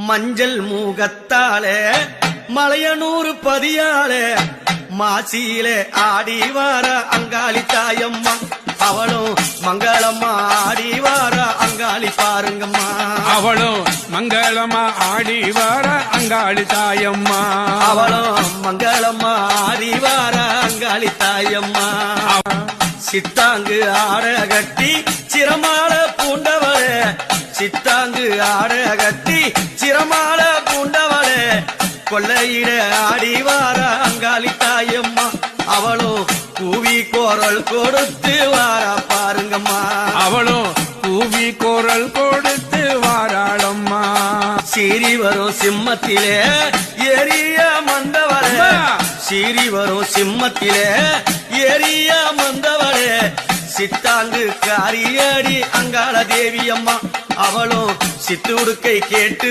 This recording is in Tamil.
மஞ்சள் மூகத்தாலே மலையனூர் பதியாலே மாசியிலே ஆடி வார அங்காளி தாயம்மா அவளும் மங்களம்மா ஆடி வார அங்காளி பாருங்கம்மா அவளும் மங்களம்மா ஆடி வார அங்காளி தாயம்மா அவளும் மங்களம்மா ஆடி வார அங்காளி தாயம்மா சித்தாங்கு ஆட கட்டி சிரமால பூண்டவளே சித்தாங்கு ஆட கட்டி சிரமால பூண்டவளே கொள்ளையிட ஆடி வார அங்காளி தாயம்மா அவளும் கூவி கோரல் கொடுத்து வாரா பாருங்கம்மா அவளும் கூவி கோரல் கொடுத்து வாராளம்மா சீறி வரும் சிம்மத்திலே ஏரிய மந்தவளே சீறி வரும் சிம்மத்திலே ஏரிய மந்தவளே சித்தாங்கு காரியடி அங்காள தேவி அம்மா அவளும் சித்துடுக்கை கேட்டு